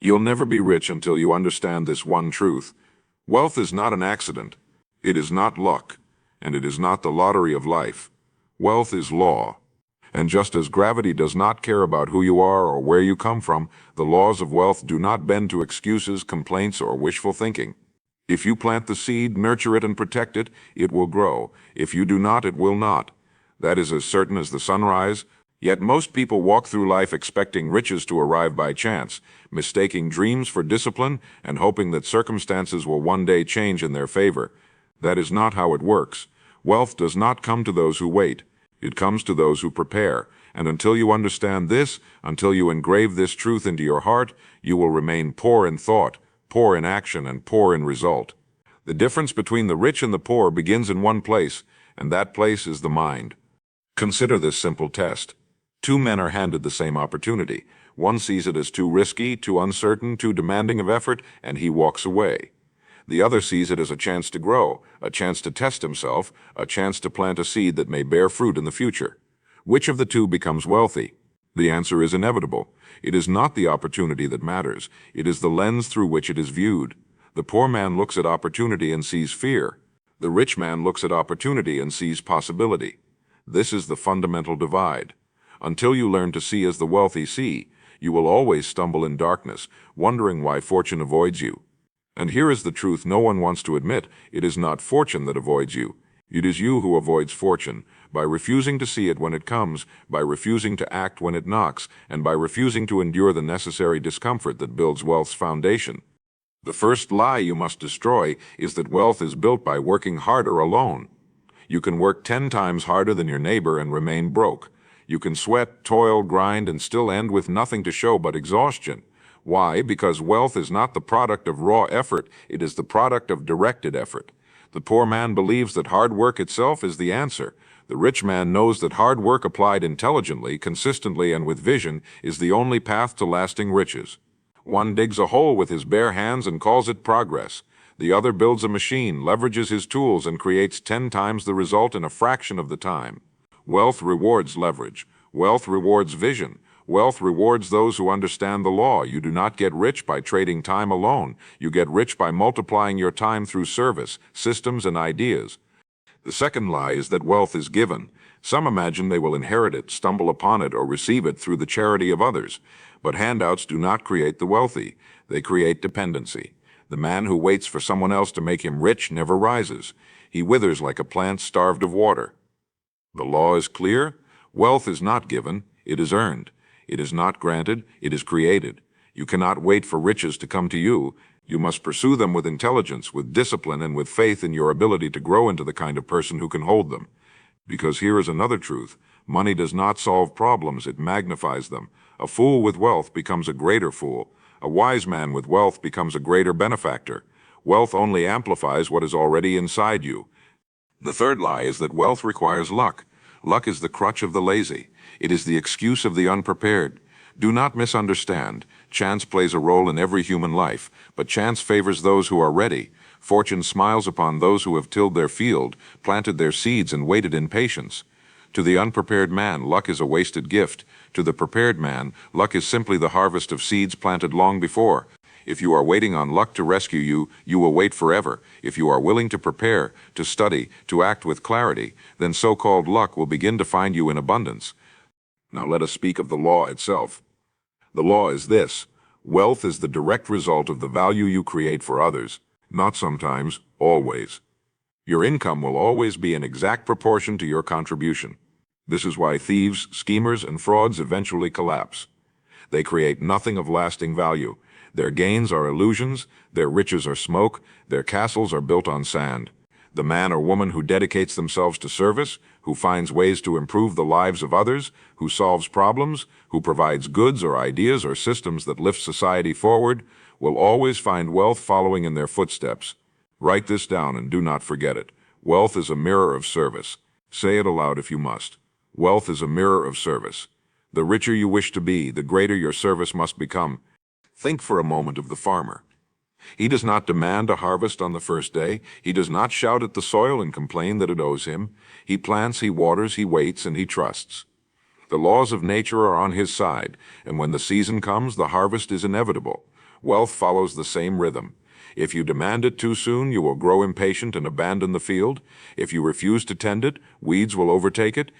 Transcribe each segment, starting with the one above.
You'll never be rich until you understand this one truth. Wealth is not an accident. It is not luck, and it is not the lottery of life. Wealth is law. And just as gravity does not care about who you are or where you come from, the laws of wealth do not bend to excuses, complaints, or wishful thinking. If you plant the seed, nurture it, and protect it, it will grow. If you do not, it will not. That is as certain as the sunrise. Yet most people walk through life expecting riches to arrive by chance, mistaking dreams for discipline and hoping that circumstances will one day change in their favor. That is not how it works. Wealth does not come to those who wait. It comes to those who prepare. And until you understand this, until you engrave this truth into your heart, you will remain poor in thought, poor in action, and poor in result. The difference between the rich and the poor begins in one place, and that place is the mind. Consider this simple test. Two men are handed the same opportunity. One sees it as too risky, too uncertain, too demanding of effort, and he walks away. The other sees it as a chance to grow, a chance to test himself, a chance to plant a seed that may bear fruit in the future. Which of the two becomes wealthy? The answer is inevitable. It is not the opportunity that matters. It is the lens through which it is viewed. The poor man looks at opportunity and sees fear. The rich man looks at opportunity and sees possibility. This is the fundamental divide. Until you learn to see as the wealthy see, you will always stumble in darkness, wondering why fortune avoids you. And here is the truth no one wants to admit. It is not fortune that avoids you. It is you who avoids fortune, by refusing to see it when it comes, by refusing to act when it knocks, and by refusing to endure the necessary discomfort that builds wealth's foundation. The first lie you must destroy is that wealth is built by working harder alone. You can work 10 times harder than your neighbor and remain broke. You can sweat, toil, grind, and still end with nothing to show but exhaustion. Why? Because wealth is not the product of raw effort, it is the product of directed effort. The poor man believes that hard work itself is the answer. The rich man knows that hard work applied intelligently, consistently, and with vision is the only path to lasting riches. One digs a hole with his bare hands and calls it progress. The other builds a machine, leverages his tools, and creates 10 times the result in a fraction of the time. Wealth rewards leverage. Wealth rewards vision. Wealth rewards those who understand the law. You do not get rich by trading time alone. You get rich by multiplying your time through service, systems, and ideas. The second lie is that wealth is given. Some imagine they will inherit it, stumble upon it, or receive it through the charity of others. But handouts do not create the wealthy. They create dependency. The man who waits for someone else to make him rich never rises. He withers like a plant starved of water. The law is clear. Wealth is not given, it is earned. It is not granted, it is created. You cannot wait for riches to come to you. You must pursue them with intelligence, with discipline, and with faith in your ability to grow into the kind of person who can hold them. Because here is another truth. Money does not solve problems, it magnifies them. A fool with wealth becomes a greater fool. A wise man with wealth becomes a greater benefactor. Wealth only amplifies what is already inside you. The third lie is that wealth requires luck. Luck is the crutch of the lazy. It is the excuse of the unprepared. Do not misunderstand. Chance plays a role in every human life, but chance favors those who are ready. Fortune smiles upon those who have tilled their field, planted their seeds, and waited in patience. To the unprepared man, luck is a wasted gift. To the prepared man, luck is simply the harvest of seeds planted long before. If you are waiting on luck to rescue you, you will wait forever. If you are willing to prepare, to study, to act with clarity, then so-called luck will begin to find you in abundance. Now let us speak of the law itself. The law is this: wealth is the direct result of the value you create for others, not sometimes, always. Your income will always be in exact proportion to your contribution. This is why thieves, schemers, and frauds eventually collapse. They create nothing of lasting value. Their gains are illusions, their riches are smoke, their castles are built on sand. The man or woman who dedicates themselves to service, who finds ways to improve the lives of others, who solves problems, who provides goods or ideas or systems that lift society forward, will always find wealth following in their footsteps. Write this down and do not forget it. Wealth is a mirror of service. Say it aloud if you must. Wealth is a mirror of service. The richer you wish to be, the greater your service must become. Think for a moment of the farmer. He does not demand a harvest on the first day. He does not shout at the soil and complain that it owes him. He plants, he waters, he waits, and he trusts. The laws of nature are on his side, and when the season comes, the harvest is inevitable. Wealth follows the same rhythm. If you demand it too soon, you will grow impatient and abandon the field. If you refuse to tend it, weeds will overtake it.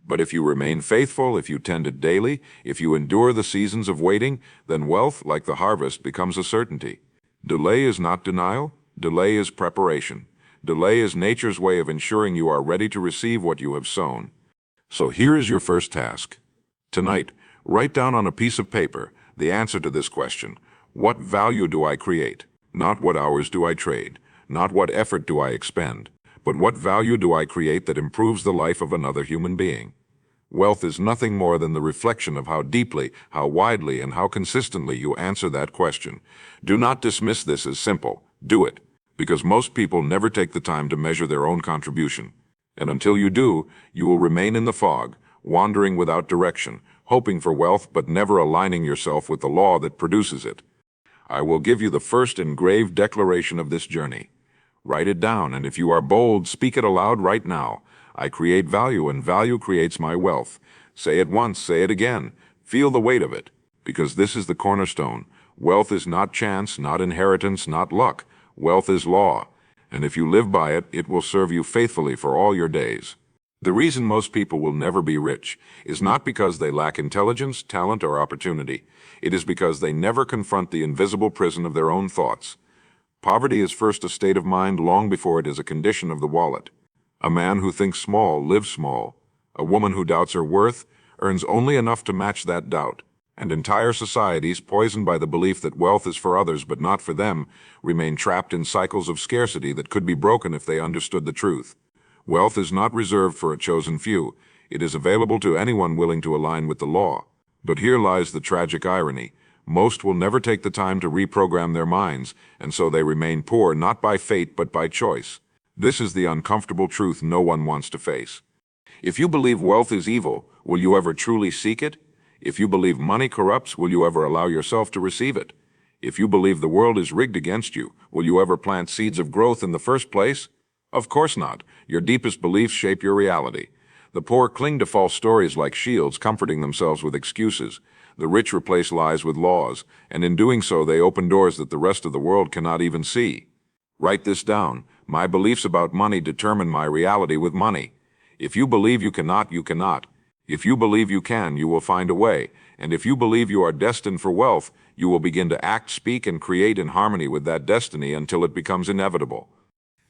But if you remain faithful, if you tend it daily, if you endure the seasons of waiting, then wealth, like the harvest, becomes a certainty. Delay is not denial. Delay is preparation. Delay is nature's way of ensuring you are ready to receive what you have sown. So here is your first task. Tonight, write down on a piece of paper the answer to this question. What value do I create? Not what hours do I trade, not what effort do I expend, but what value do I create that improves the life of another human being? Wealth is nothing more than the reflection of how deeply, how widely, and how consistently you answer that question. Do not dismiss this as simple. Do it, because most people never take the time to measure their own contribution. And until you do, you will remain in the fog, wandering without direction, hoping for wealth but never aligning yourself with the law that produces it. I will give you the first engraved declaration of this journey. Write it down, and if you are bold, speak it aloud right now. I create value, and value creates my wealth. Say it once, say it again. Feel the weight of it, because this is the cornerstone. Wealth is not chance, not inheritance, not luck. Wealth is law, and if you live by it, it will serve you faithfully for all your days. The reason most people will never be rich is not because they lack intelligence, talent, or opportunity. It is because they never confront the invisible prison of their own thoughts. Poverty is first a state of mind long before it is a condition of the wallet. A man who thinks small lives small. A woman who doubts her worth earns only enough to match that doubt. And entire societies, poisoned by the belief that wealth is for others but not for them, remain trapped in cycles of scarcity that could be broken if they understood the truth. Wealth is not reserved for a chosen few. It is available to anyone willing to align with the law. But here lies the tragic irony. Most will never take the time to reprogram their minds, and so they remain poor not by fate but by choice. This is the uncomfortable truth no one wants to face. If you believe wealth is evil, will you ever truly seek it? If you believe money corrupts, will you ever allow yourself to receive it? If you believe the world is rigged against you, will you ever plant seeds of growth in the first place? Of course not. Your deepest beliefs shape your reality. The poor cling to false stories like shields, comforting themselves with excuses. The rich replace lies with laws, and in doing so they open doors that the rest of the world cannot even see. Write this down. My beliefs about money determine my reality with money. If you believe you cannot, you cannot. If you believe you can, you will find a way. And if you believe you are destined for wealth, you will begin to act, speak, and create in harmony with that destiny until it becomes inevitable.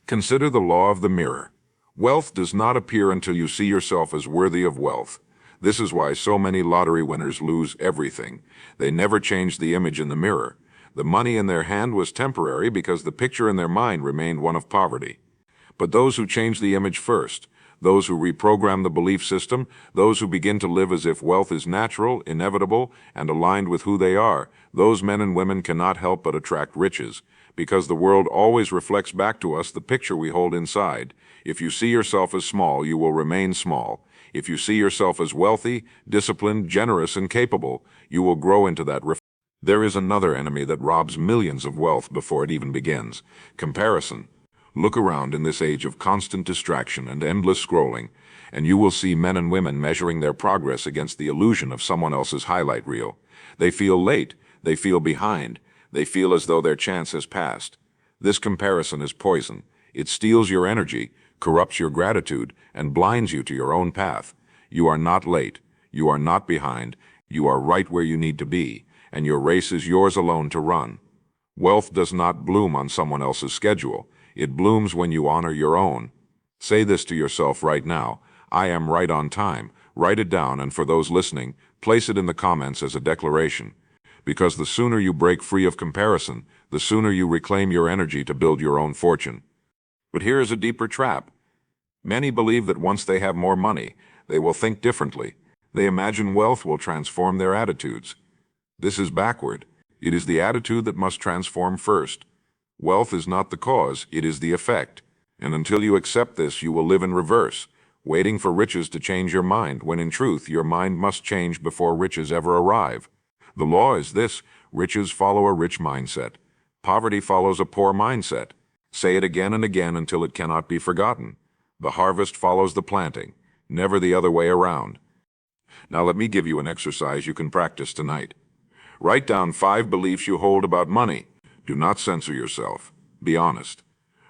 Consider the law of the mirror. Wealth does not appear until you see yourself as worthy of wealth. This is why so many lottery winners lose everything. They never change the image in the mirror. The money in their hand was temporary because the picture in their mind remained one of poverty. But those who change the image first, those who reprogram the belief system, those who begin to live as if wealth is natural, inevitable, and aligned with who they are, those men and women cannot help but attract riches, because the world always reflects back to us the picture we hold inside. If you see yourself as small, you will remain small. If you see yourself as wealthy, disciplined, generous, and capable, you will grow into that. There is another enemy that robs millions of wealth before it even begins: comparison. Look around in this age of constant distraction and endless scrolling, and you will see men and women measuring their progress against the illusion of someone else's highlight reel. They feel late, they feel behind, they feel as though their chance has passed. This comparison is poison. It steals your energy, corrupts your gratitude, and blinds you to your own path. You are not late, you are not behind, you are right where you need to be, and your race is yours alone to run. Wealth does not bloom on someone else's schedule. It blooms when you honor your own. Say this to yourself right now: I am right on time. Write it down, and for those listening, place it in the comments as a declaration. Because the sooner you break free of comparison, the sooner you reclaim your energy to build your own fortune. But here is a deeper trap. Many believe that once they have more money, they will think differently. They imagine wealth will transform their attitudes. This is backward. It is the attitude that must transform first. Wealth is not the cause, it is the effect. And until you accept this, you will live in reverse, waiting for riches to change your mind, when in truth your mind must change before riches ever arrive. The law is this: riches follow a rich mindset. Poverty follows a poor mindset. Say it again and again until it cannot be forgotten. The harvest follows the planting, never the other way around. Now let me give you an exercise you can practice tonight. Write down 5 beliefs you hold about money. Do not censor yourself. Be honest.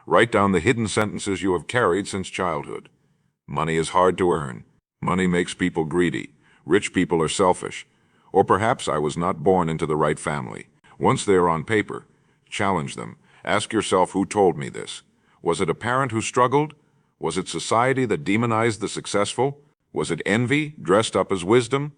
Write down the hidden sentences you have carried since childhood. Money is hard to earn. Money makes people greedy. Rich people are selfish. Or perhaps I was not born into the right family. Once they are on paper, challenge them. Ask yourself who told me this. Was it a parent who struggled? Was it society that demonized the successful? Was it envy dressed up as wisdom?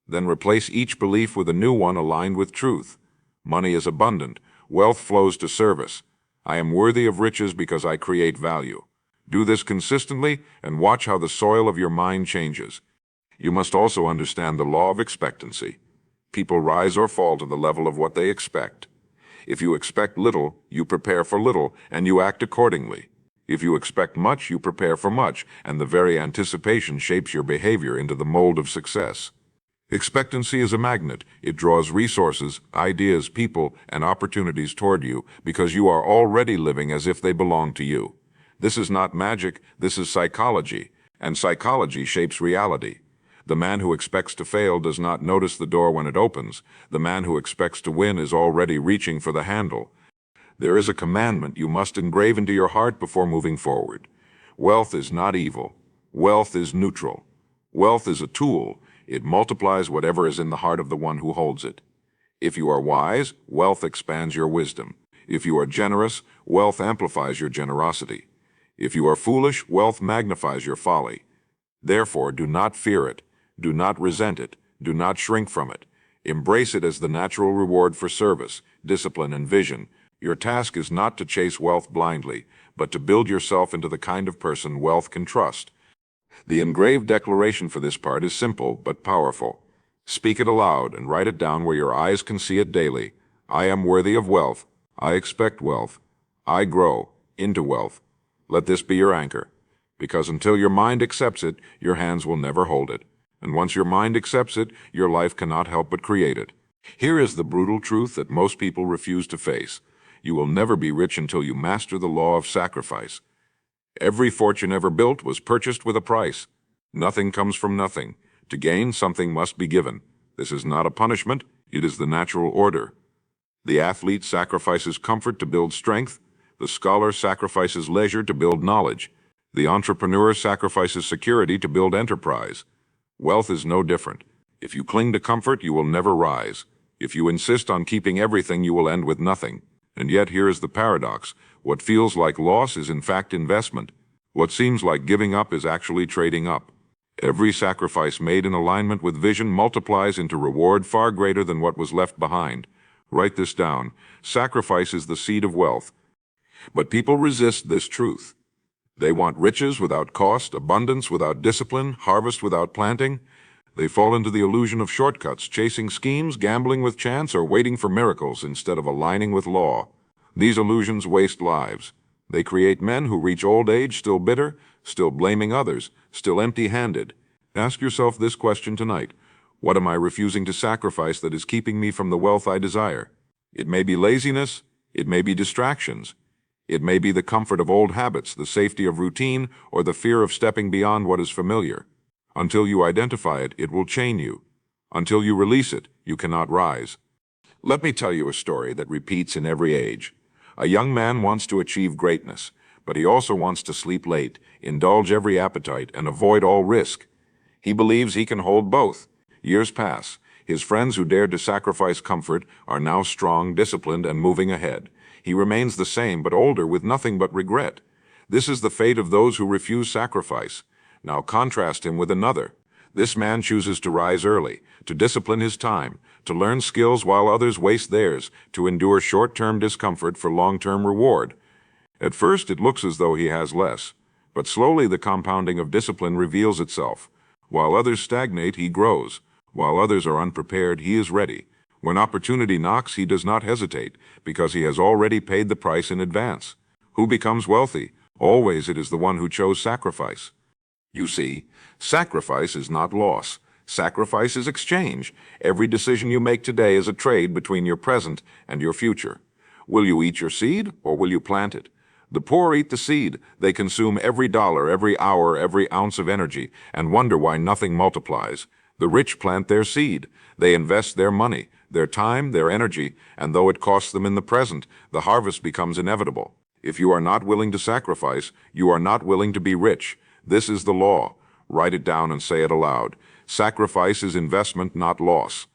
Then replace each belief with a new one aligned with truth. Money is abundant. Wealth flows to service. I am worthy of riches because I create value. Do this consistently and watch how the soil of your mind changes. You must also understand the law of expectancy. People rise or fall to the level of what they expect. If you expect little, you prepare for little, and you act accordingly. If you expect much, you prepare for much, and the very anticipation shapes your behavior into the mold of success. Expectancy is a magnet. It draws resources, ideas, people, and opportunities toward you because you are already living as if they belong to you. This is not magic, this is psychology, and psychology shapes reality. The man who expects to fail does not notice the door when it opens. The man who expects to win is already reaching for the handle. There is a commandment you must engrave into your heart before moving forward. Wealth is not evil. Wealth is neutral. Wealth is a tool. It multiplies whatever is in the heart of the one who holds it. If you are wise, wealth expands your wisdom. If you are generous, wealth amplifies your generosity. If you are foolish, wealth magnifies your folly. Therefore, do not fear it. Do not resent it. Do not shrink from it. Embrace it as the natural reward for service, discipline, and vision. Your task is not to chase wealth blindly, but to build yourself into the kind of person wealth can trust. The engraved declaration for this part is simple but powerful. Speak it aloud and write it down where your eyes can see it daily. I am worthy of wealth. I expect wealth. I grow into wealth. Let this be your anchor, because until your mind accepts it, your hands will never hold it. And once your mind accepts it, your life cannot help but create it. Here is the brutal truth that most people refuse to face. You will never be rich until you master the law of sacrifice. Every fortune ever built was purchased with a price. Nothing comes from nothing. To gain, something must be given. This is not a punishment, it is the natural order. The athlete sacrifices comfort to build strength. The scholar sacrifices leisure to build knowledge. The entrepreneur sacrifices security to build enterprise. Wealth is no different. If you cling to comfort, you will never rise. If you insist on keeping everything, you will end with nothing. And yet here is the paradox. What feels like loss is in fact investment. What seems like giving up is actually trading up. Every sacrifice made in alignment with vision multiplies into reward far greater than what was left behind. Write this down. Sacrifice is the seed of wealth. But people resist this truth. They want riches without cost, abundance without discipline, harvest without planting. They fall into the illusion of shortcuts, chasing schemes, gambling with chance, or waiting for miracles instead of aligning with law. These illusions waste lives. They create men who reach old age still bitter, still blaming others, still empty-handed. Ask yourself this question tonight. What am I refusing to sacrifice that is keeping me from the wealth I desire? It may be laziness, it may be distractions. It may be the comfort of old habits, the safety of routine, or the fear of stepping beyond what is familiar. Until you identify it, it will chain you. Until you release it, you cannot rise. Let me tell you a story that repeats in every age. A young man wants to achieve greatness, but he also wants to sleep late, indulge every appetite, and avoid all risk. He believes he can hold both. Years pass. His friends who dared to sacrifice comfort are now strong, disciplined, and moving ahead. He remains the same, but older, with nothing but regret. This is the fate of those who refuse sacrifice. Now contrast him with another. This man chooses to rise early, to discipline his time, to learn skills while others waste theirs, to endure short-term discomfort for long-term reward. At first it looks as though he has less, but slowly the compounding of discipline reveals itself. While others stagnate, he grows. While others are unprepared, he is ready. When opportunity knocks, he does not hesitate, because he has already paid the price in advance. Who becomes wealthy? Always it is the one who chose sacrifice. You see, sacrifice is not loss. Sacrifice is exchange. Every decision you make today is a trade between your present and your future. Will you eat your seed, or will you plant it? The poor eat the seed. They consume every dollar, every hour, every ounce of energy, and wonder why nothing multiplies. The rich plant their seed. They invest their money, their time, their energy, and though it costs them in the present, the harvest becomes inevitable. If you are not willing to sacrifice, you are not willing to be rich. This is the law. Write it down and say it aloud. Sacrifice is investment, not loss.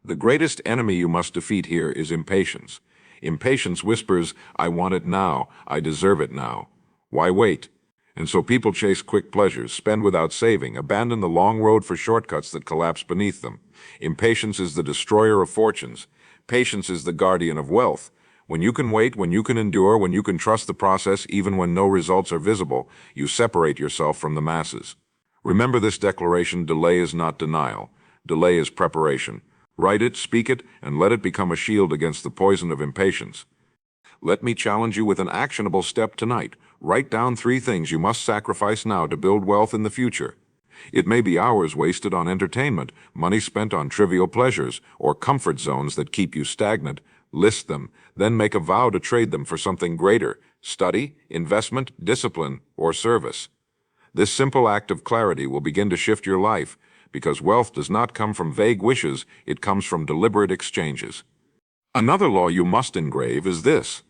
The greatest enemy you must defeat here is impatience. Impatience whispers, I want it now, I deserve it now. Why wait? And so people chase quick pleasures, spend without saving, abandon the long road for shortcuts that collapse beneath them. Impatience is the destroyer of fortunes. Patience is the guardian of wealth. When you can wait, when you can endure, when you can trust the process even when no results are visible, you separate yourself from the masses. Remember this declaration: delay is not denial. Delay is preparation. Write it, speak it, and let it become a shield against the poison of impatience. Let me challenge you with an actionable step tonight. Write down 3 things you must sacrifice now to build wealth in the future. It may be hours wasted on entertainment, money spent on trivial pleasures, or comfort zones that keep you stagnant. List them, then make a vow to trade them for something greater: study, investment, discipline, or service. This simple act of clarity will begin to shift your life, because wealth does not come from vague wishes, it comes from deliberate exchanges. Another law you must engrave is this: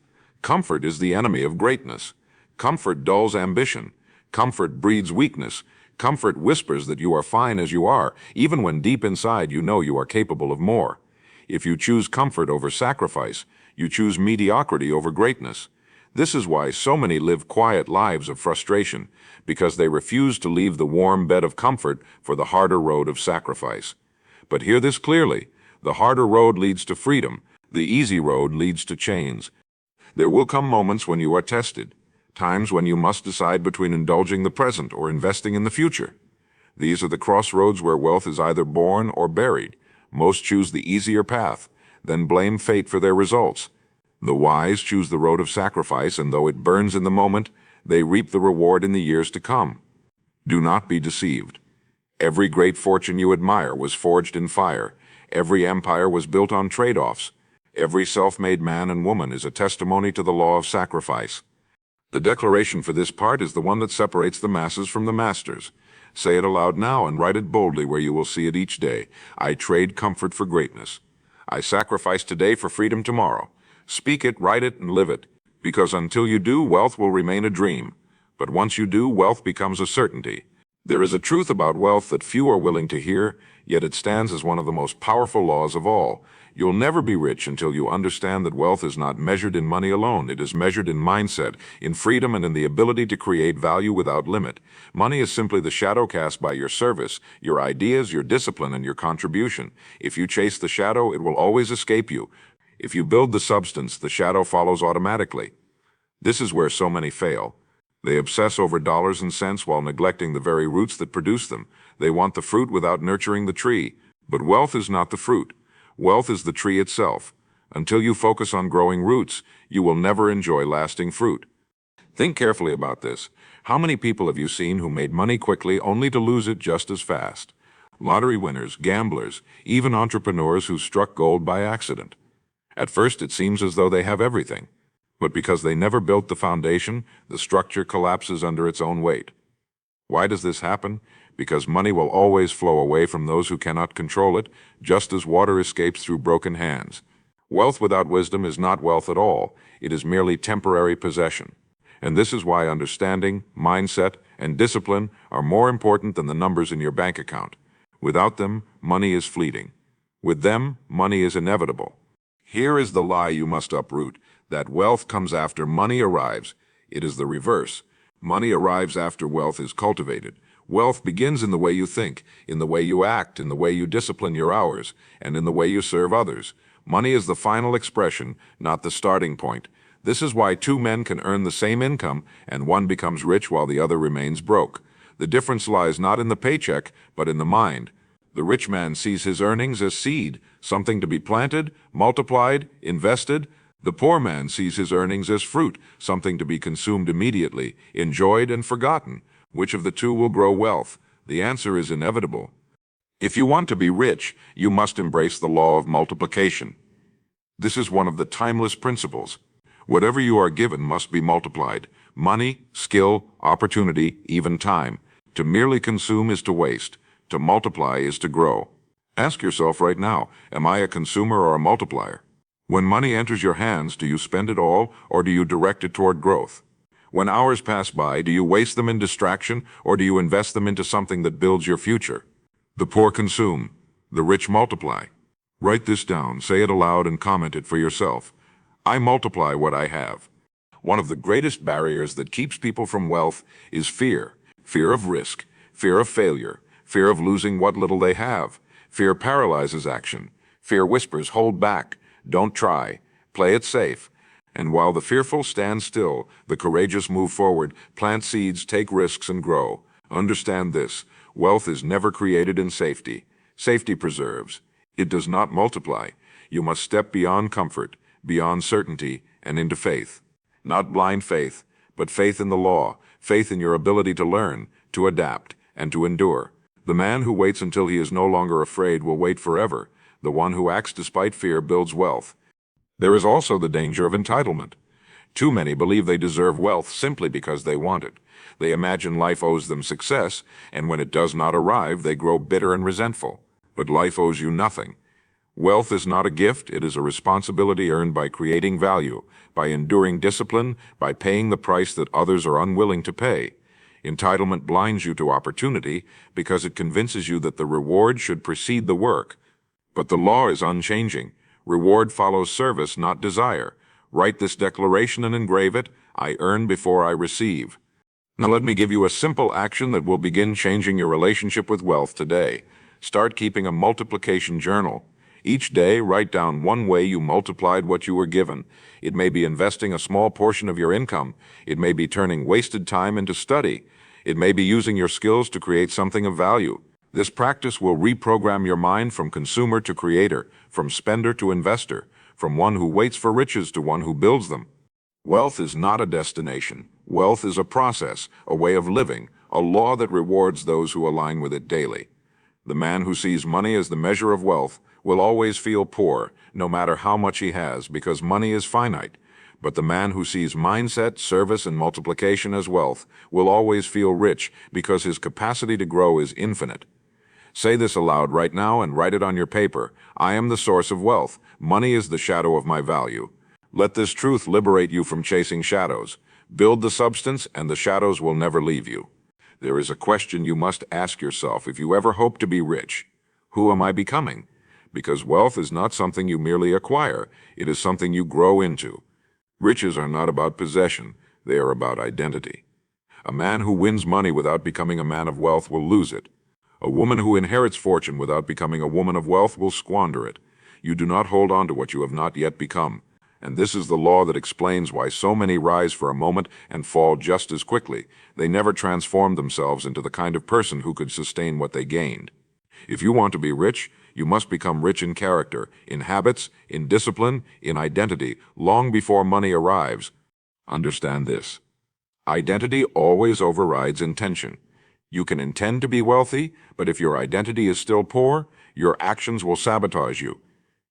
comfort is the enemy of greatness. Comfort dulls ambition. Comfort breeds weakness. Comfort whispers that you are fine as you are, even when deep inside you know you are capable of more. If you choose comfort over sacrifice, you choose mediocrity over greatness. This is why so many live quiet lives of frustration, because they refuse to leave the warm bed of comfort for the harder road of sacrifice. But hear this clearly: the harder road leads to freedom, the easy road leads to chains. There will come moments when you are tested, times when you must decide between indulging the present or investing in the future. These are the crossroads where wealth is either born or buried. Most choose the easier path, then blame fate for their results. The wise choose the road of sacrifice, and though it burns in the moment, they reap the reward in the years to come. Do not be deceived. Every great fortune you admire was forged in fire. Every empire was built on trade-offs. Every self-made man and woman is a testimony to the law of sacrifice. The declaration for this part is the one that separates the masses from the masters. Say it aloud now and write it boldly where you will see it each day. I trade comfort for greatness. I sacrifice today for freedom tomorrow. Speak it, write it, and live it. Because until you do, wealth will remain a dream. But once you do, wealth becomes a certainty. There is a truth about wealth that few are willing to hear, yet it stands as one of the most powerful laws of all. You'll never be rich until you understand that wealth is not measured in money alone. It is measured in mindset, in freedom, and in the ability to create value without limit. Money is simply the shadow cast by your service, your ideas, your discipline, and your contribution. If you chase the shadow, it will always escape you. If you build the substance, the shadow follows automatically. This is where so many fail. They obsess over dollars and cents while neglecting the very roots that produce them. They want the fruit without nurturing the tree. But wealth is not the fruit. Wealth is the tree itself. Until you focus on growing roots, you will never enjoy lasting fruit. Think carefully about this. How many people have you seen who made money quickly only to lose it just as fast? Lottery winners, gamblers, even entrepreneurs who struck gold by accident. At first it seems as though they have everything. But because they never built the foundation, the structure collapses under its own weight. Why does this happen? Because money will always flow away from those who cannot control it, just as water escapes through broken hands. Wealth without wisdom is not wealth at all. It is merely temporary possession. And this is why understanding, mindset, and discipline are more important than the numbers in your bank account. Without them, money is fleeting. With them, money is inevitable. Here is the lie you must uproot: that wealth comes after money arrives. It is the reverse. Money arrives after wealth is cultivated. Wealth begins in the way you think, in the way you act, in the way you discipline your hours, and in the way you serve others. Money is the final expression, not the starting point. This is why 2 men can earn the same income, and one becomes rich while the other remains broke. The difference lies not in the paycheck, but in the mind. The rich man sees his earnings as seed, something to be planted, multiplied, invested. The poor man sees his earnings as fruit, something to be consumed immediately, enjoyed and forgotten. Which of the two will grow wealth? The answer is inevitable. If you want to be rich, you must embrace the law of multiplication. This is one of the timeless principles. Whatever you are given must be multiplied. Money, skill, opportunity, even time. To merely consume is to waste. To multiply is to grow. Ask yourself right now, am I a consumer or a multiplier? When money enters your hands, do you spend it all or do you direct it toward growth? When hours pass by, do you waste them in distraction or do you invest them into something that builds your future? The poor consume, the rich multiply. Write this down, say it aloud, and comment it for yourself. I multiply what I have. One of the greatest barriers that keeps people from wealth is fear. Fear of risk, fear of failure, fear of losing what little they have. Fear paralyzes action. Fear whispers, hold back, don't try, play it safe. And while the fearful stand still, the courageous move forward, plant seeds, take risks, and grow. Understand this, wealth is never created in safety. Safety preserves. It does not multiply. You must step beyond comfort, beyond certainty, and into faith. Not blind faith, but faith in the law, faith in your ability to learn, to adapt, and to endure. The man who waits until he is no longer afraid will wait forever. The one who acts despite fear builds wealth. There is also the danger of entitlement. Too many believe they deserve wealth simply because they want it. They imagine life owes them success, and when it does not arrive, they grow bitter and resentful. But life owes you nothing. Wealth is not a gift, it is a responsibility earned by creating value, by enduring discipline, by paying the price that others are unwilling to pay. Entitlement blinds you to opportunity because it convinces you that the reward should precede the work. But the law is unchanging. Reward follows service, not desire. Write this declaration and engrave it. I earn before I receive. Now let me give you a simple action that will begin changing your relationship with wealth today. Start keeping a multiplication journal. Each day, write down one way you multiplied what you were given. It may be investing a small portion of your income. It may be turning wasted time into study. It may be using your skills to create something of value. This practice will reprogram your mind from consumer to creator, from spender to investor, from one who waits for riches to one who builds them. Wealth is not a destination. Wealth is a process, a way of living, a law that rewards those who align with it daily. The man who sees money as the measure of wealth will always feel poor, no matter how much he has, because money is finite. But the man who sees mindset, service, and multiplication as wealth will always feel rich, because his capacity to grow is infinite. Say this aloud right now and write it on your paper. I am the source of wealth. Money is the shadow of my value. Let this truth liberate you from chasing shadows. Build the substance, and the shadows will never leave you. There is a question you must ask yourself if you ever hope to be rich. Who am I becoming? Because wealth is not something you merely acquire. It is something you grow into. Riches are not about possession. They are about identity. A man who wins money without becoming a man of wealth will lose it. A woman who inherits fortune without becoming a woman of wealth will squander it. You do not hold on to what you have not yet become. And this is the law that explains why so many rise for a moment and fall just as quickly. They never transform themselves into the kind of person who could sustain what they gained. If you want to be rich, you must become rich in character, in habits, in discipline, in identity, long before money arrives. Understand this. Identity always overrides intention. You can intend to be wealthy, but if your identity is still poor, your actions will sabotage you.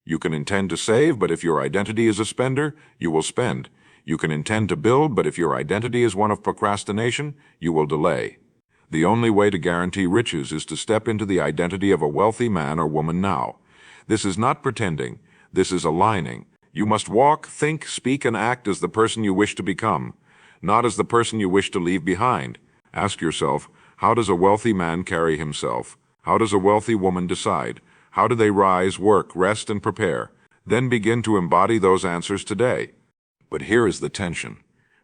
You can intend to save, but if your identity is a spender, you will spend. You can intend to build, but if your identity is one of procrastination, you will delay. The only way to guarantee riches is to step into the identity of a wealthy man or woman now. This is not pretending. This is aligning. You must walk, think, speak, and act as the person you wish to become, not as the person you wish to leave behind. Ask yourself, how does a wealthy man carry himself? How does a wealthy woman decide? How do they rise, work, rest, and prepare? Then begin to embody those answers today. But here is the tension.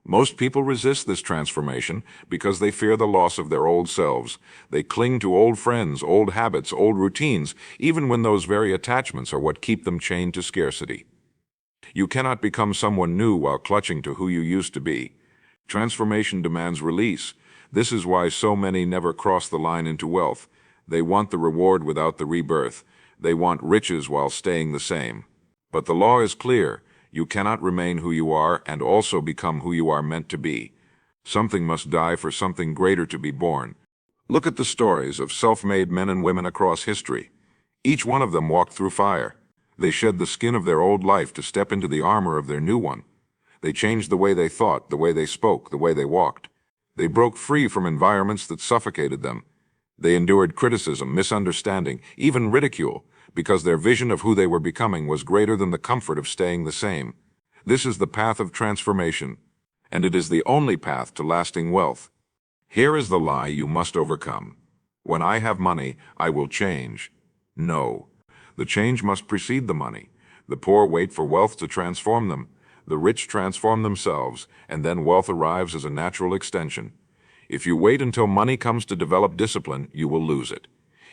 Most people resist this transformation because they fear the loss of their old selves. They cling to old friends, old habits, old routines, even when those very attachments are what keep them chained to scarcity. You cannot become someone new while clutching to who you used to be. Transformation demands release. This is why so many never cross the line into wealth. They want the reward without the rebirth. They want riches while staying the same. But the law is clear. You cannot remain who you are and also become who you are meant to be. Something must die for something greater to be born. Look at the stories of self-made men and women across history. Each one of them walked through fire. They shed the skin of their old life to step into the armor of their new one. They changed the way they thought, the way they spoke, the way they walked. They broke free from environments that suffocated them. They endured criticism, misunderstanding, even ridicule, because their vision of who they were becoming was greater than the comfort of staying the same. This is the path of transformation, and it is the only path to lasting wealth. Here is the lie you must overcome. When I have money, I will change. No. The change must precede the money. The poor wait for wealth to transform them. The rich transform themselves, and then wealth arrives as a natural extension. If you wait until money comes to develop discipline, you will lose it.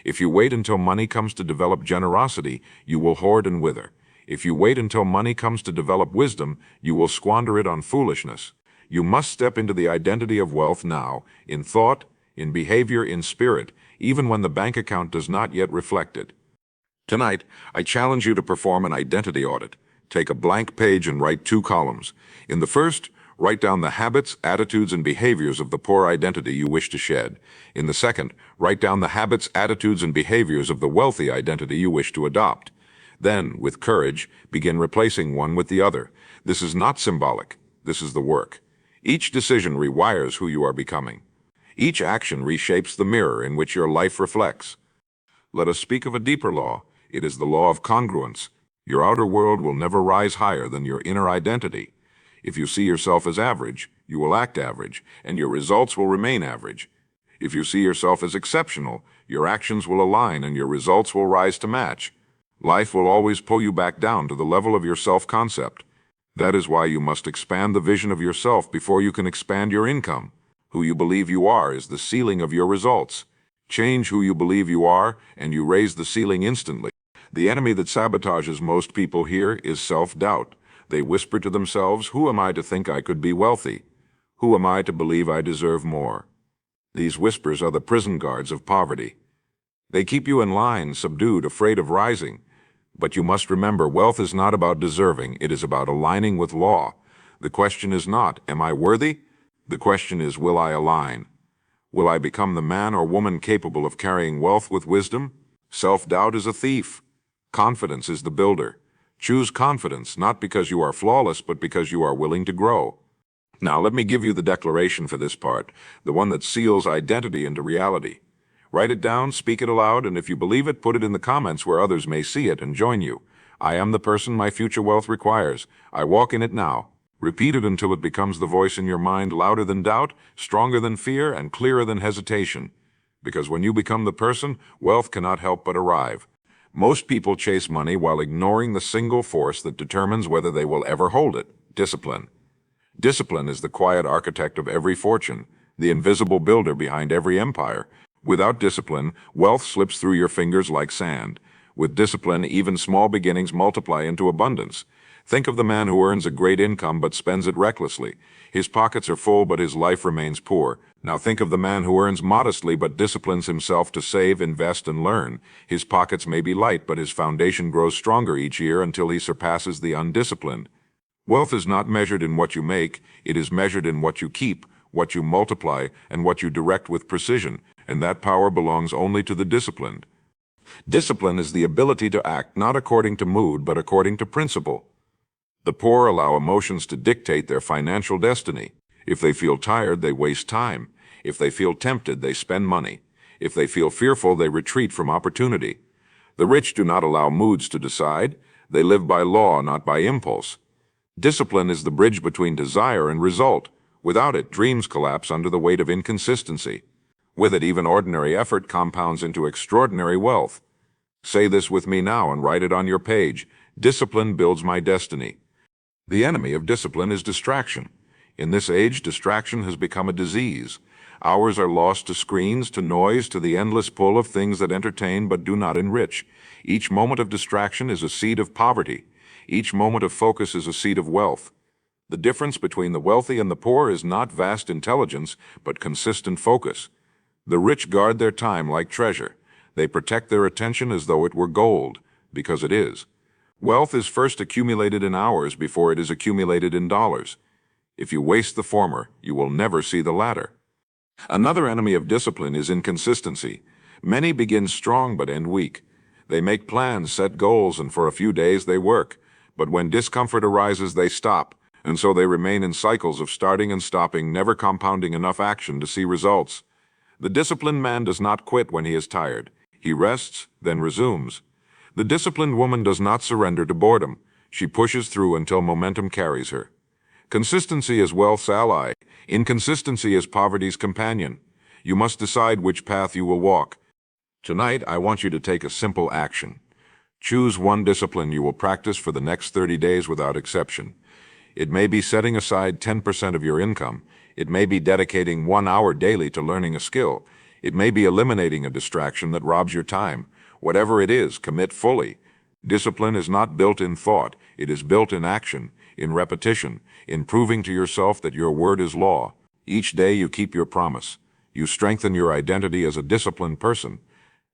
If you wait until money comes to develop generosity, you will hoard and wither. If you wait until money comes to develop wisdom, you will squander it on foolishness. You must step into the identity of wealth now, in thought, in behavior, in spirit, even when the bank account does not yet reflect it. Tonight, I challenge you to perform an identity audit. Take a blank page and write 2 columns. In the first, write down the habits, attitudes, and behaviors of the poor identity you wish to shed. In the second, write down the habits, attitudes, and behaviors of the wealthy identity you wish to adopt. Then, with courage, begin replacing one with the other. This is not symbolic. This is the work. Each decision rewires who you are becoming. Each action reshapes the mirror in which your life reflects. Let us speak of a deeper law. It is the law of congruence. Your outer world will never rise higher than your inner identity. If you see yourself as average, you will act average, and your results will remain average. If you see yourself as exceptional, your actions will align and your results will rise to match. Life will always pull you back down to the level of your self-concept. That is why you must expand the vision of yourself before you can expand your income. Who you believe you are is the ceiling of your results. Change who you believe you are, and you raise the ceiling instantly. The enemy that sabotages most people here is self-doubt. They whisper to themselves, "Who am I to think I could be wealthy? Who am I to believe I deserve more?" These whispers are the prison guards of poverty. They keep you in line, subdued, afraid of rising. But you must remember, wealth is not about deserving, it is about aligning with law. The question is not, am I worthy? The question is, will I align? Will I become the man or woman capable of carrying wealth with wisdom? Self-doubt is a thief. Confidence is the builder. Choose confidence, not because you are flawless, but because you are willing to grow. Now let me give you the declaration for this part, the one that seals identity into reality. Write it down, speak it aloud, and if you believe it, put it in the comments where others may see it and join you. I am the person my future wealth requires. I walk in it now. Repeat it until it becomes the voice in your mind, louder than doubt, stronger than fear, and clearer than hesitation. Because when you become the person, wealth cannot help but arrive. Most people chase money while ignoring the single force that determines whether they will ever hold it: discipline. Discipline is the quiet architect of every fortune, the invisible builder behind every empire. Without discipline, wealth slips through your fingers like sand. With discipline, even small beginnings multiply into abundance. Think of the man who earns a great income but spends it recklessly. His pockets are full but his life remains poor. Now think of the man who earns modestly but disciplines himself to save, invest, and learn. His pockets may be light but his foundation grows stronger each year until he surpasses the undisciplined. Wealth is not measured in what you make, it is measured in what you keep, what you multiply, and what you direct with precision, and that power belongs only to the disciplined. Discipline is the ability to act not according to mood but according to principle. The poor allow emotions to dictate their financial destiny. If they feel tired, they waste time. If they feel tempted, they spend money. If they feel fearful, they retreat from opportunity. The rich do not allow moods to decide. They live by law, not by impulse. Discipline is the bridge between desire and result. Without it, dreams collapse under the weight of inconsistency. With it, even ordinary effort compounds into extraordinary wealth. Say this with me now and write it on your page. Discipline builds my destiny. The enemy of discipline is distraction. In this age, distraction has become a disease. Hours are lost to screens, to noise, to the endless pull of things that entertain but do not enrich. Each moment of distraction is a seed of poverty. Each moment of focus is a seed of wealth. The difference between the wealthy and the poor is not vast intelligence, but consistent focus. The rich guard their time like treasure. They protect their attention as though it were gold, because it is. Wealth is first accumulated in hours before it is accumulated in dollars. If you waste the former, you will never see the latter. Another enemy of discipline is inconsistency. Many begin strong but end weak. They make plans, set goals, and for a few days they work. But when discomfort arises, they stop, and so they remain in cycles of starting and stopping, never compounding enough action to see results. The disciplined man does not quit when he is tired. He rests, then resumes. The disciplined woman does not surrender to boredom. She pushes through until momentum carries her. Consistency is wealth's ally. Inconsistency is poverty's companion. You must decide which path you will walk. Tonight, I want you to take a simple action. Choose one discipline you will practice for the next 30 days without exception. It may be setting aside 10% of your income. It may be dedicating 1 hour daily to learning a skill. It may be eliminating a distraction that robs your time. Whatever it is, commit fully. Discipline is not built in thought. It is built in action, in repetition, in proving to yourself that your word is law. Each day you keep your promise. You strengthen your identity as a disciplined person.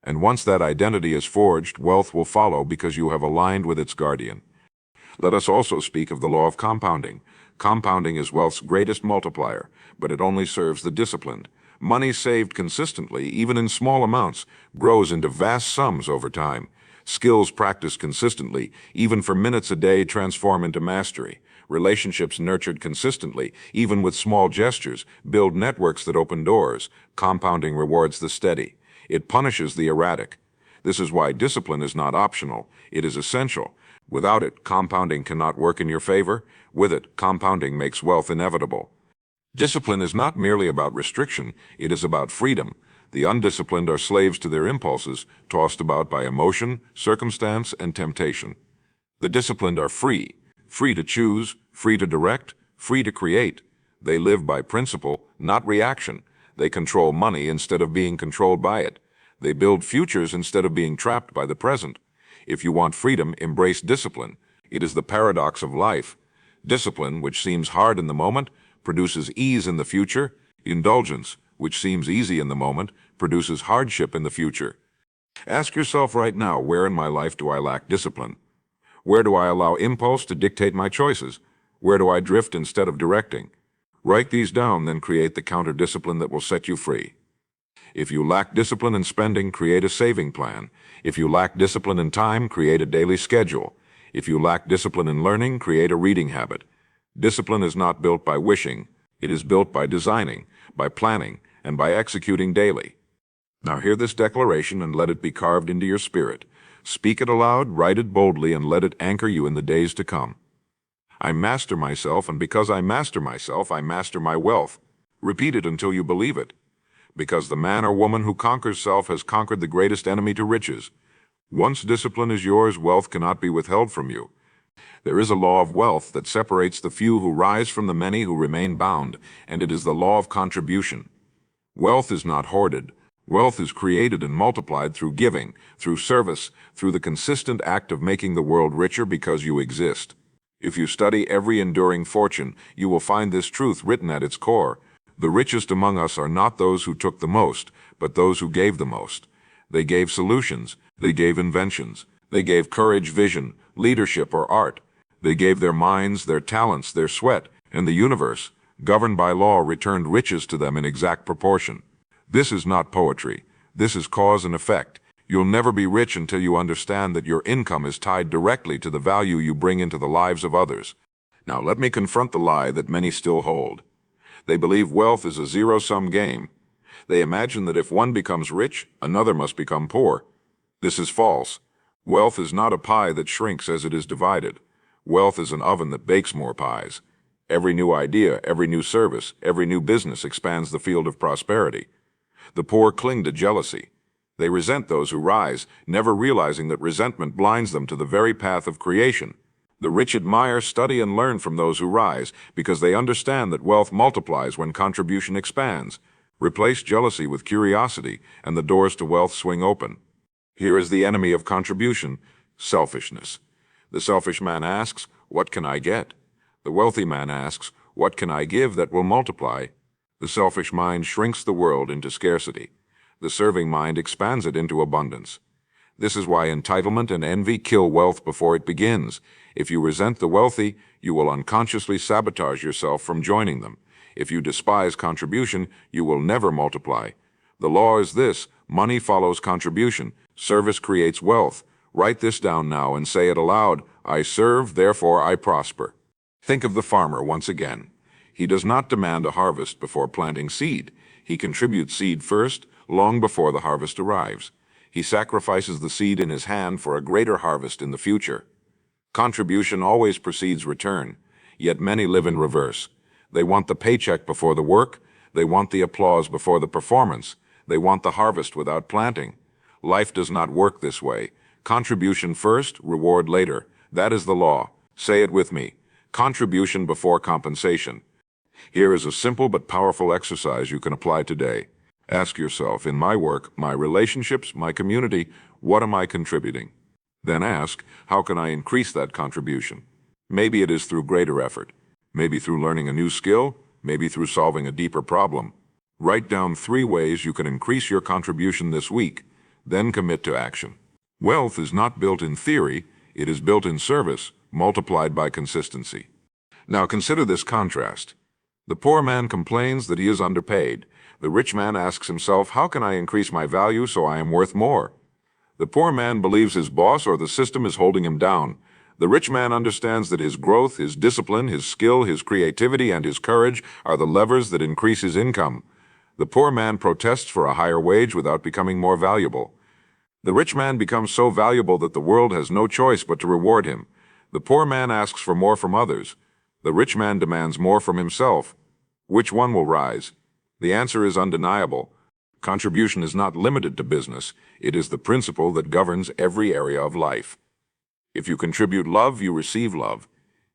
And once that identity is forged, wealth will follow because you have aligned with its guardian. Let us also speak of the law of compounding. Compounding is wealth's greatest multiplier, but it only serves the disciplined. Money saved consistently, even in small amounts, grows into vast sums over time. Skills practiced consistently, even for minutes a day, transform into mastery. Relationships nurtured consistently, even with small gestures, build networks that open doors. Compounding rewards the steady. It punishes the erratic. This is why discipline is not optional. It is essential. Without it, compounding cannot work in your favor. With it, compounding makes wealth inevitable. Discipline is not merely about restriction, it is about freedom. The undisciplined are slaves to their impulses, tossed about by emotion, circumstance, and temptation. The disciplined are free, free to choose, free to direct, free to create. They live by principle, not reaction. They control money instead of being controlled by it. They build futures instead of being trapped by the present. If you want freedom, embrace discipline. It is the paradox of life. Discipline, which seems hard in the moment, produces ease in the future. Indulgence, which seems easy in the moment, produces hardship in the future. Ask yourself right now, where in my life do I lack discipline? Where do I allow impulse to dictate my choices? Where do I drift instead of directing? Write these down, then create the counter-discipline that will set you free. If you lack discipline in spending, create a saving plan. If you lack discipline in time, create a daily schedule. If you lack discipline in learning, create a reading habit. Discipline is not built by wishing. It is built by designing, by planning, and by executing daily. Now hear this declaration and let it be carved into your spirit. Speak it aloud, write it boldly, and let it anchor you in the days to come. I master myself, and because I master myself, I master my wealth. Repeat it until you believe it. Because the man or woman who conquers self has conquered the greatest enemy to riches. Once discipline is yours, wealth cannot be withheld from you. There is a law of wealth that separates the few who rise from the many who remain bound, and it is the law of contribution. Wealth is not hoarded. Wealth is created and multiplied through giving, through service, through the consistent act of making the world richer because you exist. If you study every enduring fortune, you will find this truth written at its core. The richest among us are not those who took the most, but those who gave the most. They gave solutions. They gave inventions. They gave courage, vision, leadership, or art. They gave their minds, their talents, their sweat, and the universe, governed by law, returned riches to them in exact proportion. This is not poetry. This is cause and effect. You'll never be rich until you understand that your income is tied directly to the value you bring into the lives of others. Now let me confront the lie that many still hold. They believe wealth is a zero-sum game. They imagine that if one becomes rich, another must become poor. This is false. Wealth is not a pie that shrinks as it is divided. Wealth is an oven that bakes more pies. Every new idea, every new service, every new business expands the field of prosperity. The poor cling to jealousy. They resent those who rise, never realizing that resentment blinds them to the very path of creation. The rich admire, study, and learn from those who rise, because they understand that wealth multiplies when contribution expands. Replace jealousy with curiosity, and the doors to wealth swing open. Here is the enemy of contribution: selfishness. The selfish man asks, "What can I get?" The wealthy man asks, "What can I give that will multiply?" The selfish mind shrinks the world into scarcity. The serving mind expands it into abundance. This is why entitlement and envy kill wealth before it begins. If you resent the wealthy, you will unconsciously sabotage yourself from joining them. If you despise contribution, you will never multiply. The law is this: money follows contribution. Service creates wealth. Write this down now and say it aloud: I serve, therefore I prosper. Think of the farmer once again. He does not demand a harvest before planting seed. He contributes seed first, long before the harvest arrives. He sacrifices the seed in his hand for a greater harvest in the future. Contribution always precedes return, yet many live in reverse. They want the paycheck before the work. They want the applause before the performance. They want the harvest without planting. Life does not work this way. Contribution first, reward later. That is the law. Say it with me. Contribution before compensation. Here is a simple but powerful exercise you can apply today. Ask yourself, in my work, my relationships, my community, what am I contributing? Then ask, how can I increase that contribution? Maybe it is through greater effort. Maybe through learning a new skill. Maybe through solving a deeper problem. Write down 3 ways you can increase your contribution this week. Then commit to action. Wealth is not built in theory. It is built in service, multiplied by consistency. Now consider this contrast. The poor man complains that he is underpaid. The rich man asks himself, how can I increase my value so I am worth more? The poor man believes his boss or the system is holding him down. The rich man understands that his growth, his discipline, his skill, his creativity, and his courage are the levers that increase his income. The poor man protests for a higher wage without becoming more valuable. The rich man becomes so valuable that the world has no choice but to reward him. The poor man asks for more from others. The rich man demands more from himself. Which one will rise? The answer is undeniable. Contribution is not limited to business. It is the principle that governs every area of life. If you contribute love, you receive love.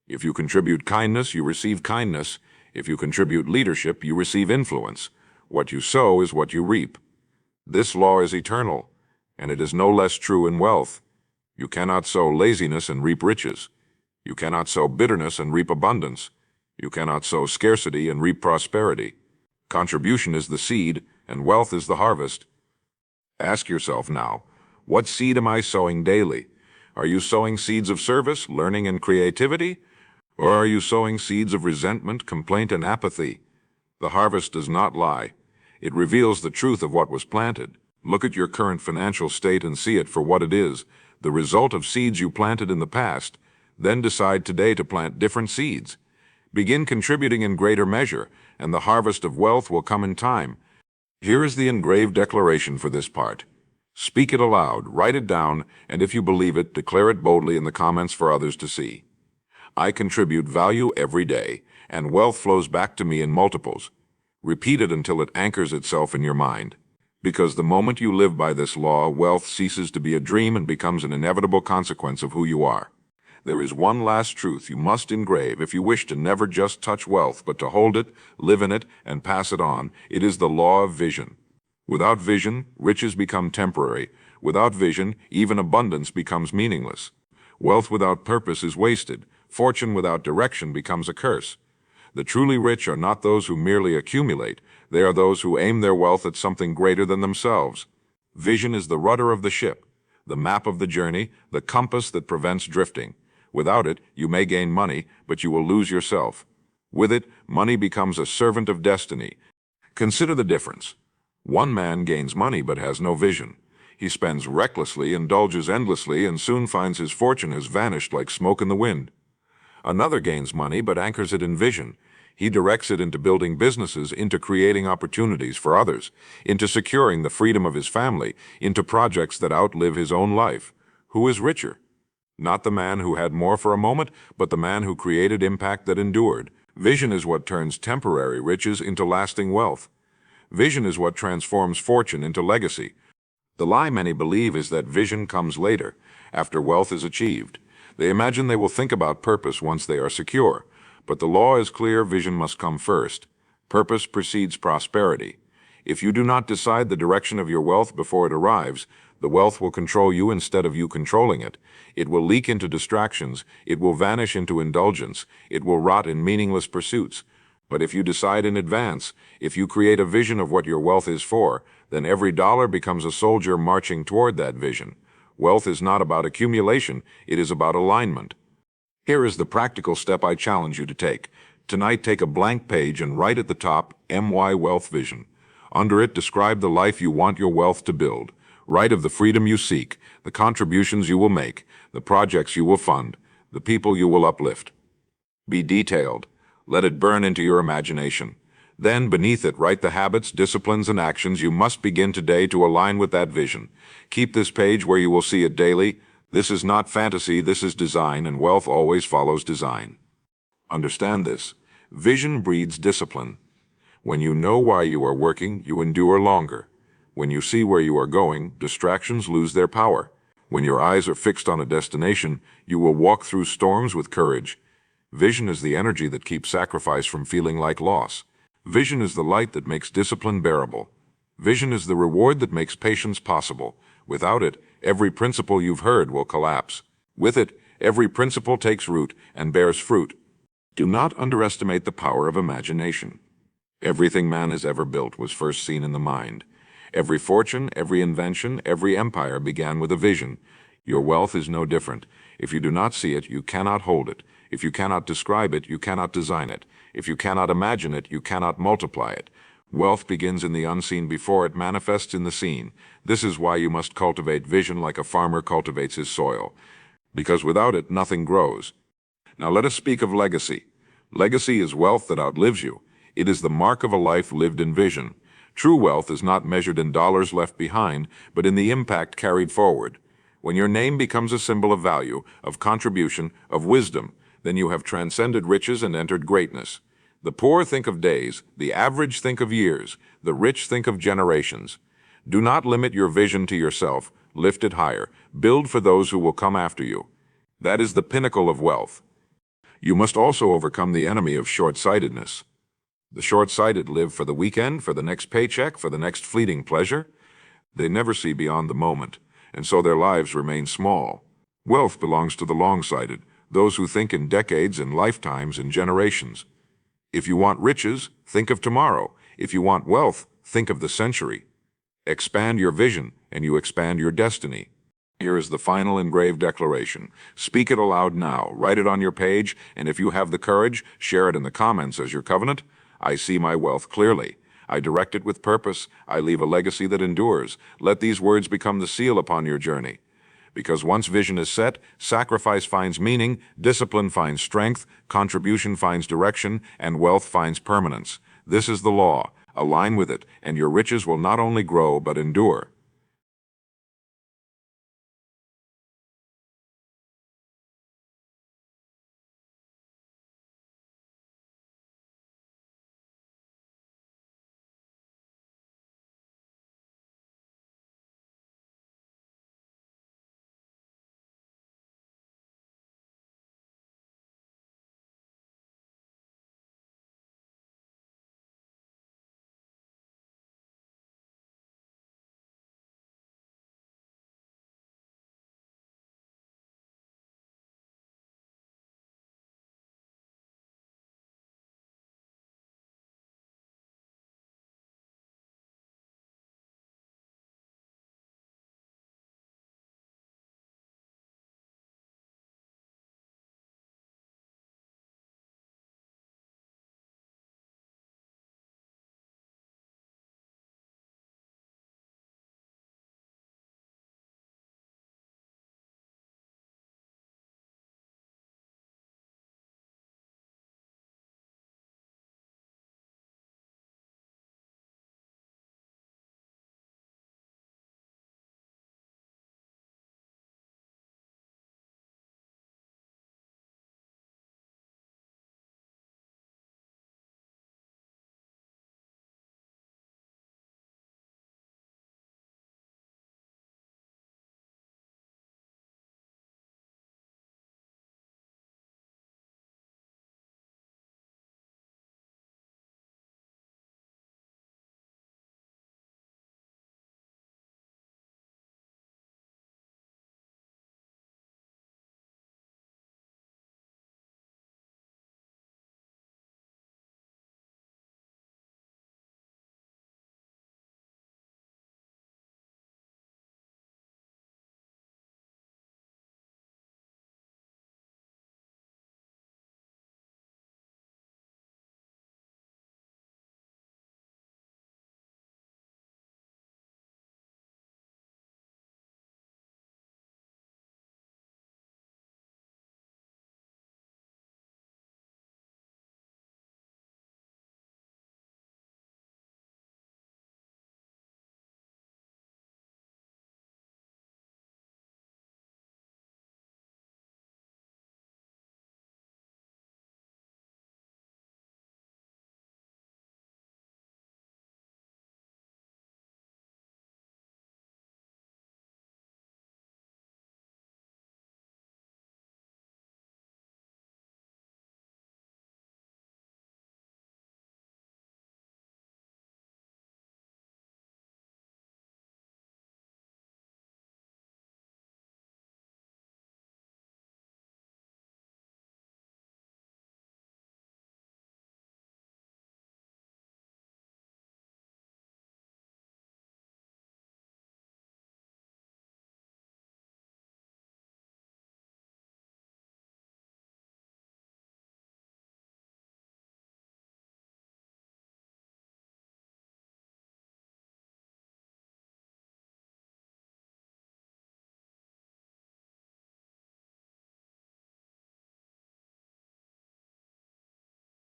If you contribute kindness, you receive kindness. If you contribute leadership, you receive influence. What you sow is what you reap. This law is eternal, and it is no less true in wealth. You cannot sow laziness and reap riches. You cannot sow bitterness and reap abundance. You cannot sow scarcity and reap prosperity. Contribution is the seed, and wealth is the harvest. Ask yourself now, what seed am I sowing daily? Are you sowing seeds of service, learning, and creativity? Or are you sowing seeds of resentment, complaint, and apathy? The harvest does not lie. It reveals the truth of what was planted. Look at your current financial state and see it for what it is, the result of seeds you planted in the past. Then decide today to plant different seeds. Begin contributing in greater measure, and the harvest of wealth will come in time. Here is the engraved declaration for this part. Speak it aloud, write it down, and if you believe it, declare it boldly in the comments for others to see. I contribute value every day, and wealth flows back to me in multiples. Repeat it until it anchors itself in your mind. Because the moment you live by this law, wealth ceases to be a dream and becomes an inevitable consequence of who you are. There is one last truth you must engrave if you wish to never just touch wealth, but to hold it, live in it, and pass it on. It is the law of vision. Without vision, riches become temporary. Without vision, even abundance becomes meaningless. Wealth without purpose is wasted. Fortune without direction becomes a curse. The truly rich are not those who merely accumulate. They are those who aim their wealth at something greater than themselves. Vision is the rudder of the ship, the map of the journey, the compass that prevents drifting. Without it, you may gain money, but you will lose yourself. With it, money becomes a servant of destiny. Consider the difference. One man gains money but has no vision. He spends recklessly, indulges endlessly, and soon finds his fortune has vanished like smoke in the wind. Another gains money but anchors it in vision. He directs it into building businesses, into creating opportunities for others, into securing the freedom of his family, into projects that outlive his own life. Who is richer? Not the man who had more for a moment, but the man who created impact that endured. Vision is what turns temporary riches into lasting wealth. Vision is what transforms fortune into legacy. The lie many believe is that vision comes later, after wealth is achieved. They imagine they will think about purpose once they are secure. But the law is clear: vision must come first. Purpose precedes prosperity. If you do not decide the direction of your wealth before it arrives, the wealth will control you instead of you controlling it. It will leak into distractions. It will vanish into indulgence. It will rot in meaningless pursuits. But if you decide in advance, if you create a vision of what your wealth is for, then every dollar becomes a soldier marching toward that vision. Wealth is not about accumulation. It is about alignment. Here is the practical step I challenge you to take. Tonight, take a blank page and write at the top, MY Wealth Vision. Under it, describe the life you want your wealth to build. Write of the freedom you seek, the contributions you will make, the projects you will fund, the people you will uplift. Be detailed. Let it burn into your imagination. Then, beneath it, write the habits, disciplines, and actions you must begin today to align with that vision. Keep this page where you will see it daily. This is not fantasy, this is design, and wealth always follows design. Understand this. Vision breeds discipline. When you know why you are working, you endure longer. When you see where you are going, distractions lose their power. When your eyes are fixed on a destination, you will walk through storms with courage. Vision is the energy that keeps sacrifice from feeling like loss. Vision is the light that makes discipline bearable. Vision is the reward that makes patience possible. Without it, every principle you've heard will collapse. With it, every principle takes root and bears fruit. Do not underestimate the power of imagination. Everything man has ever built was first seen in the mind. Every fortune, every invention, every empire began with a vision. Your wealth is no different. If you do not see it, you cannot hold it. If you cannot describe it, you cannot design it. If you cannot imagine it, you cannot multiply it. Wealth begins in the unseen before it manifests in the seen. This is why you must cultivate vision like a farmer cultivates his soil. Because without it, nothing grows. Now let us speak of legacy. Legacy is wealth that outlives you. It is the mark of a life lived in vision. True wealth is not measured in dollars left behind, but in the impact carried forward. When your name becomes a symbol of value, of contribution, of wisdom, then you have transcended riches and entered greatness. The poor think of days, the average think of years, the rich think of generations. Do not limit your vision to yourself. Lift it higher. Build for those who will come after you. That is the pinnacle of wealth. You must also overcome the enemy of short-sightedness. The short-sighted live for the weekend, for the next paycheck, for the next fleeting pleasure. They never see beyond the moment, and so their lives remain small. Wealth belongs to the long-sighted, those who think in decades, in lifetimes, in generations. If you want riches, think of tomorrow. If you want wealth, think of the century. Expand your vision, and you expand your destiny. Here is the final engraved declaration. Speak it aloud now, write it on your page, and if you have the courage, share it in the comments as your covenant. I see my wealth clearly. I direct it with purpose. I leave a legacy that endures. Let these words become the seal upon your journey. Because once vision is set, sacrifice finds meaning, discipline finds strength, contribution finds direction, and wealth finds permanence. This is the law. Align with it, and your riches will not only grow but endure.